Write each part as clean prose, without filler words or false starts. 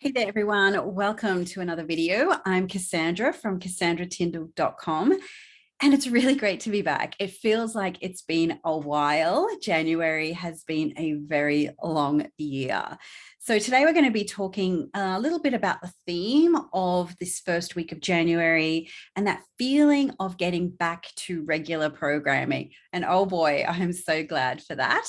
Hey there, everyone. Welcome to another video. I'm Cassandra from CassandraTyndall.com, and it's really great to be back. It feels like it's been a while. January has been a very long year. So today we're going to be talking a little bit about the theme of this first week of January and that feeling of getting back to regular programming. And oh boy, I'm so glad for that.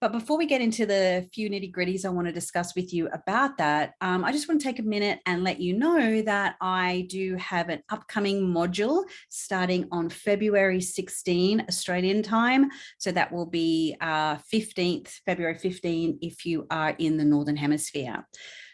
But before we get into the few nitty-gritties I want to discuss with you about that, I just want to take a minute and let you know that I do have an upcoming module starting on February 16 Australian time. So that will be February 15 if you are in the Northern Hemisphere.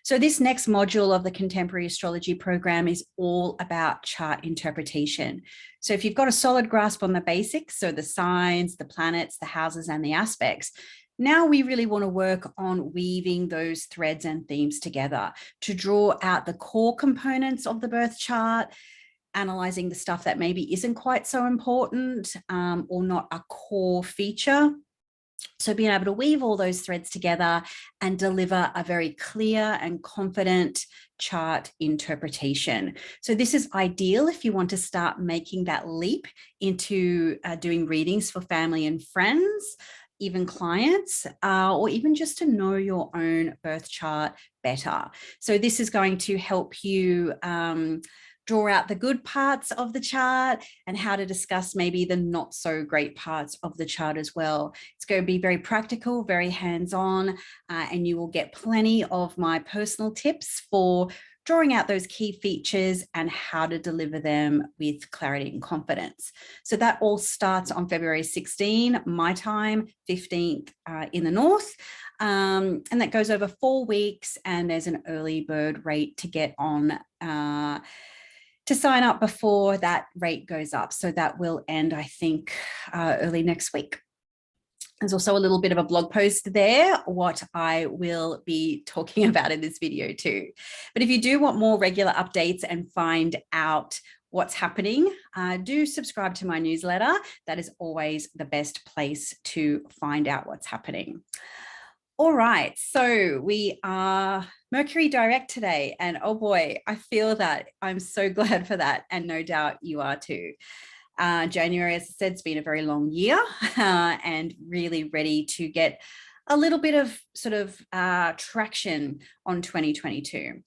So this next module of the Contemporary Astrology program is all about chart interpretation. So if you've got a solid grasp on the basics, so the signs, the planets, the houses, and the aspects, now we really want to work on weaving those threads and themes together to draw out the core components of the birth chart, analyzing the stuff that maybe isn't quite so important or not a core feature. So being able to weave all those threads together and deliver a very clear and confident chart interpretation. So this is ideal if you want to start making that leap into doing readings for family and friends, even clients, or even just to know your own birth chart better. So this is going to help you draw out the good parts of the chart and how to discuss maybe the not so great parts of the chart as well. It's going to be very practical, very hands-on, and you will get plenty of my personal tips for drawing out those key features and how to deliver them with clarity and confidence. So that all starts on February 16, my time, 15th in the north. And that goes over 4 weeks, and there's an early bird rate to get on to sign up before that rate goes up. So that will end, I think, early next week. There's also a little bit of a blog post there, what I will be talking about in this video too. But if you do want more regular updates and find out what's happening, do subscribe to my newsletter. That is always the best place to find out what's happening. All right, so we are Mercury direct today, and oh boy, I feel that. I'm so glad for that, and no doubt you are too. January, as I said, it's been a very long year and really ready to get a little bit of sort of traction on 2022.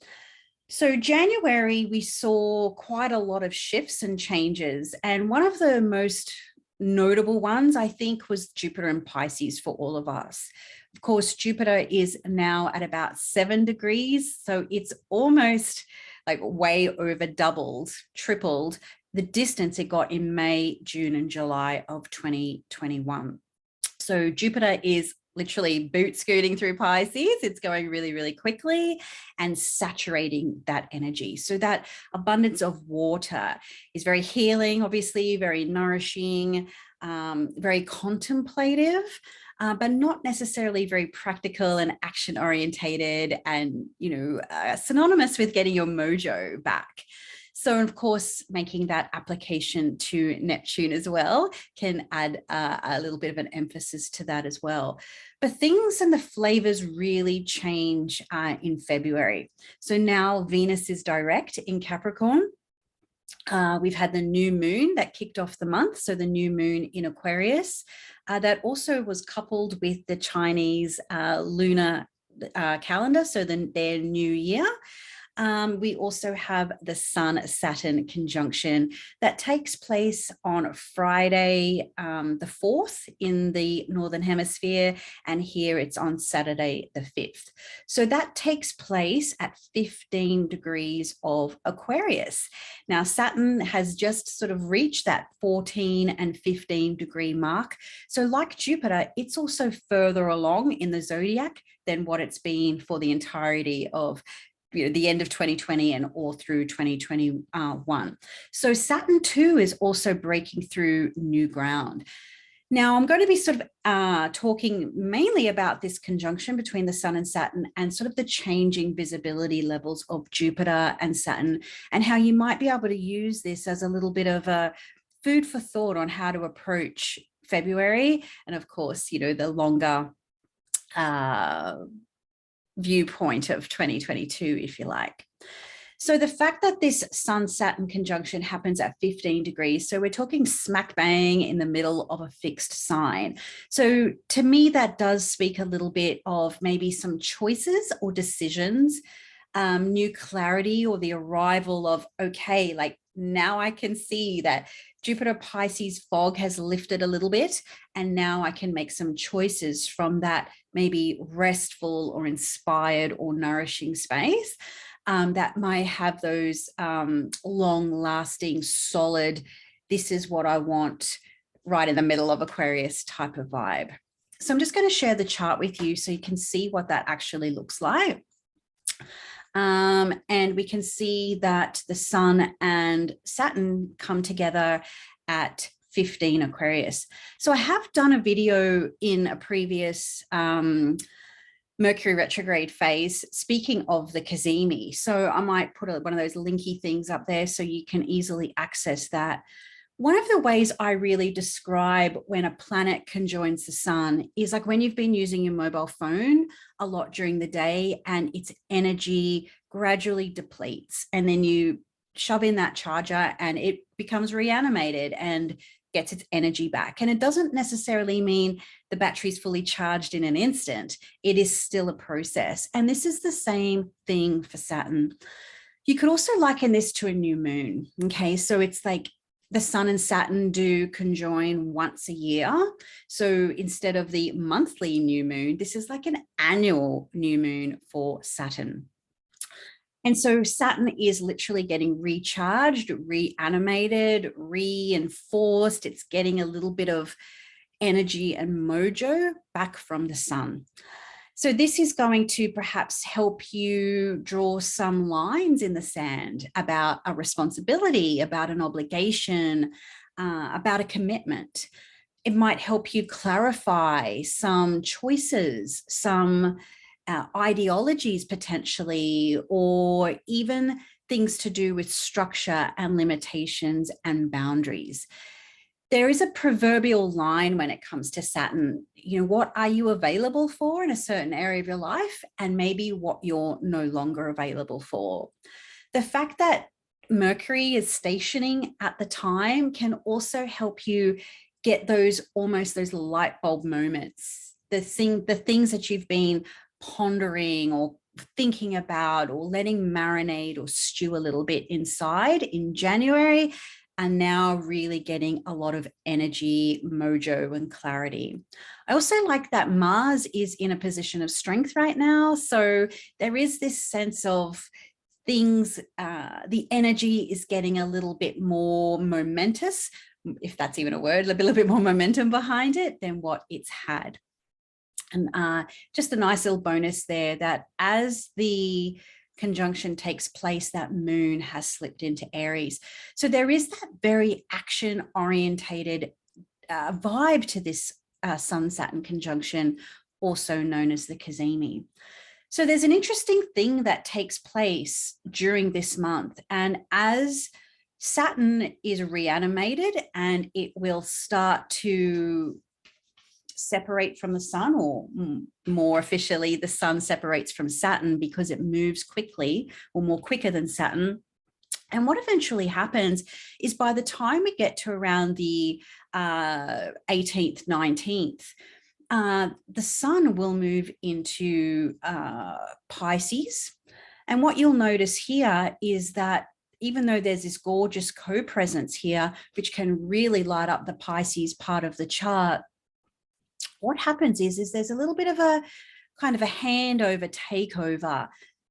So January, we saw quite a lot of shifts and changes, and one of the most notable ones, I think, was Jupiter in Pisces for all of us. Of course, Jupiter is now at about 7 degrees, so it's almost like way over doubled, tripled the distance it got in May, June, and July of 2021. So Jupiter is literally boot scooting through Pisces. It's going really, really quickly and saturating that energy. So that abundance of water is very healing, obviously, very nourishing, very contemplative, but not necessarily very practical and action orientated and, synonymous with getting your mojo back. So, of course, making that application to Neptune as well can add a little bit of an emphasis to that as well. But things and the flavors really change in February. So now Venus is direct in Capricorn. We've had the new moon that kicked off the month. So the new moon in Aquarius, that also was coupled with the Chinese lunar calendar, so their new year. We also have the Sun-Saturn conjunction that takes place on Friday, the 4th in the Northern Hemisphere, and here it's on Saturday, the 5th. So that takes place at 15 degrees of Aquarius. Now, Saturn has just sort of reached that 14 and 15 degree mark. So like Jupiter, it's also further along in the zodiac than what it's been for the entirety of the end of 2020 and all through 2021. So Saturn too is also breaking through new ground. Now, I'm going to be sort of talking mainly about this conjunction between the Sun and Saturn and sort of the changing visibility levels of Jupiter and Saturn, and how you might be able to use this as a little bit of a food for thought on how to approach February. And of course, the longer viewpoint of 2022, if you like. So the fact that this Sun-Saturn conjunction happens at 15 degrees, so we're talking smack bang in the middle of a fixed sign. So to me, that does speak a little bit of maybe some choices or decisions, new clarity, or the arrival of, okay, like now I can see that Jupiter Pisces fog has lifted a little bit, and now I can make some choices from that maybe restful or inspired or nourishing space. That might have those long-lasting, solid, this is what I want right in the middle of Aquarius type of vibe. So I'm just going to share the chart with you so you can see what that actually looks like. And we can see that the Sun and Saturn come together at 15 Aquarius. So I have done a video in a previous Mercury retrograde phase, speaking of the cazimi. So I might put one of those linky things up there so you can easily access that. One of the ways I really describe when a planet conjoins the sun is like when you've been using your mobile phone a lot during the day and its energy gradually depletes, and then you shove in that charger and it becomes reanimated and gets its energy back. And it doesn't necessarily mean the battery's fully charged in an instant. It is still a process. And this is the same thing for Saturn. You could also liken this to a new moon. Okay, so it's like the Sun and Saturn do conjoin once a year. So instead of the monthly new moon, this is like an annual new moon for Saturn. And so Saturn is literally getting recharged, reanimated, reinforced. It's getting a little bit of energy and mojo back from the Sun. So this is going to perhaps help you draw some lines in the sand about a responsibility, about an obligation, about a commitment. It might help you clarify some choices, some ideologies potentially, or even things to do with structure and limitations and boundaries. There is a proverbial line when it comes to Saturn, you know, what are you available for in a certain area of your life, and maybe what you're no longer available for. The fact that Mercury is stationing at the time can also help you get those almost those light bulb moments, the things that you've been pondering or thinking about or letting marinate or stew a little bit inside in January, and now really getting a lot of energy, mojo, and clarity. I also like that Mars is in a position of strength right now. So there is this sense of things, the energy is getting a little bit more momentous, if that's even a word, a little bit more momentum behind it than what it's had. And just a nice little bonus there that as the conjunction takes place, that moon has slipped into Aries. So there is that very action orientated vibe to this Sun-Saturn conjunction, also known as the cazimi. So there's an interesting thing that takes place during this month. And as Saturn is reanimated and it will start to separate from the Sun, or more officially, the Sun separates from Saturn because it moves quickly, or more quicker than Saturn. And what eventually happens is by the time we get to around the 18th, 19th, the Sun will move into Pisces. And what you'll notice here is that even though there's this gorgeous co-presence here, which can really light up the Pisces part of the chart, what happens is there's a little bit of a kind of a handover, takeover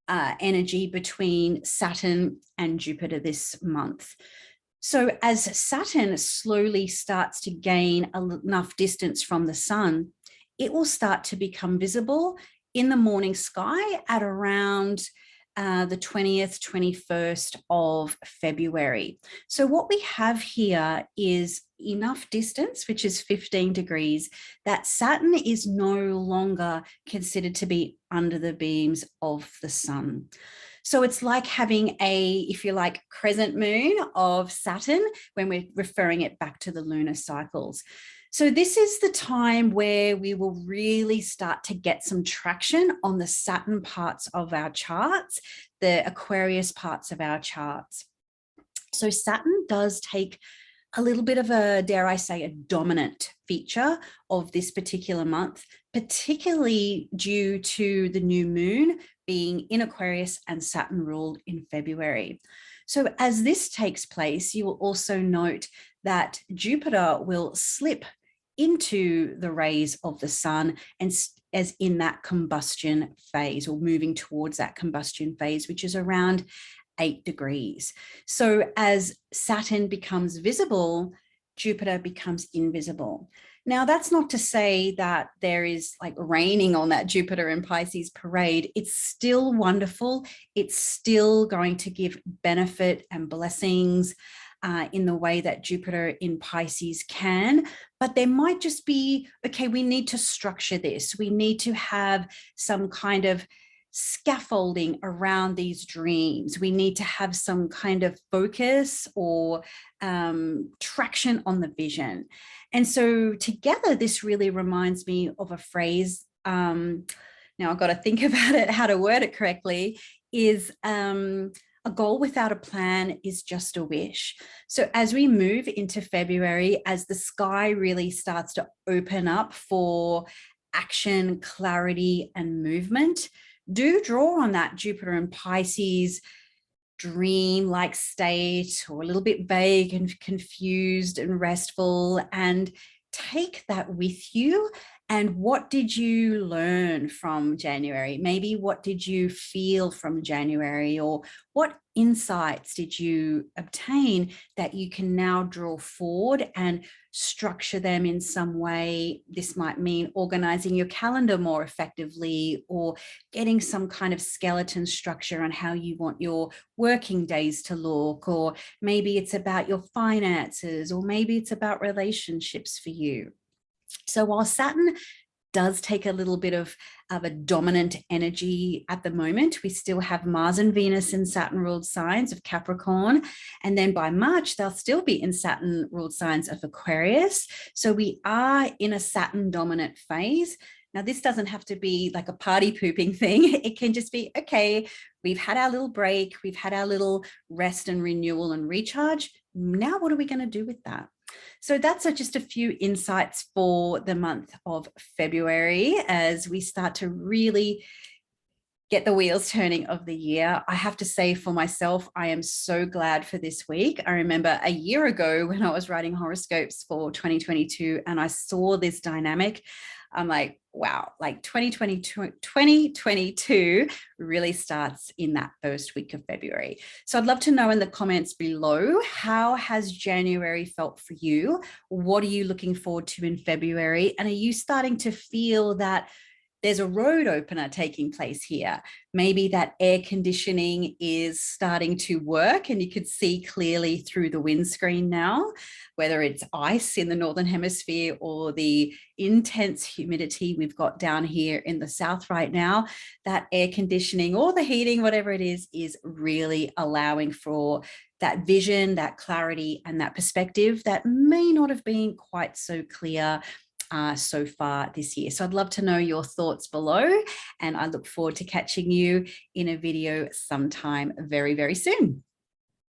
energy between Saturn and Jupiter this month. So as Saturn slowly starts to gain enough distance from the Sun, it will start to become visible in the morning sky at around the 20th, 21st of February. So what we have here is enough distance, which is 15 degrees, that Saturn is no longer considered to be under the beams of the Sun. So it's like having a, if you like, crescent moon of Saturn when we're referring it back to the lunar cycles. So this is the time where we will really start to get some traction on the Saturn parts of our charts, the Aquarius parts of our charts. So Saturn does take a little bit of a, dare I say, a dominant feature of this particular month, particularly due to the new moon being in Aquarius and Saturn ruled in February. So as this takes place, you will also note that Jupiter will slip into the rays of the sun and as in that combustion phase, or moving towards that combustion phase, which is around 8 degrees. So as Saturn becomes visible, Jupiter becomes invisible. Now, that's not to say that there is like raining on that Jupiter in Pisces parade. It's still wonderful. It's still going to give benefit and blessings in the way that Jupiter in Pisces can, but there might just be, okay, we need to structure this. We need to have some kind of scaffolding around these dreams. We need to have some kind of focus or traction on the vision. And so together, this really reminds me of a phrase. Now I've got to think about it, how to word it correctly, is a goal without a plan is just a wish. So as we move into February, as the sky really starts to open up for action, clarity, and movement, do draw on that Jupiter and Pisces dream-like state, or a little bit vague and confused and restful, and take that with you. And what did you learn from January? Maybe what did you feel from January, or what insights did you obtain that you can now draw forward and structure them in some way? This might mean organizing your calendar more effectively, or getting some kind of skeleton structure on how you want your working days to look, or maybe it's about your finances, or maybe it's about relationships for you. So while Saturn does take a little bit of a dominant energy at the moment, we still have Mars and Venus in Saturn ruled signs of Capricorn. And then by March, they'll still be in Saturn ruled signs of Aquarius. So we are in a Saturn dominant phase. Now, this doesn't have to be like a party pooping thing. It can just be, okay, we've had our little break. We've had our little rest and renewal and recharge. Now, what are we going to do with that? So that's just a few insights for the month of February as we start to really get the wheels turning of the year. I have to say for myself, I am so glad for this week. I remember a year ago when I was writing horoscopes for 2022 and I saw this dynamic. I'm like, wow, like 2022 really starts in that first week of February. So I'd love to know in the comments below, how has January felt for you? What are you looking forward to in February? And are you starting to feel that there's a road opener taking place here? Maybe that air conditioning is starting to work and you could see clearly through the windscreen now, whether it's ice in the Northern Hemisphere or the intense humidity we've got down here in the South right now. That air conditioning or the heating, whatever it is really allowing for that vision, that clarity, and that perspective that may not have been quite so clear so far this year. So I'd love to know your thoughts below, and I look forward to catching you in a video sometime very, very soon.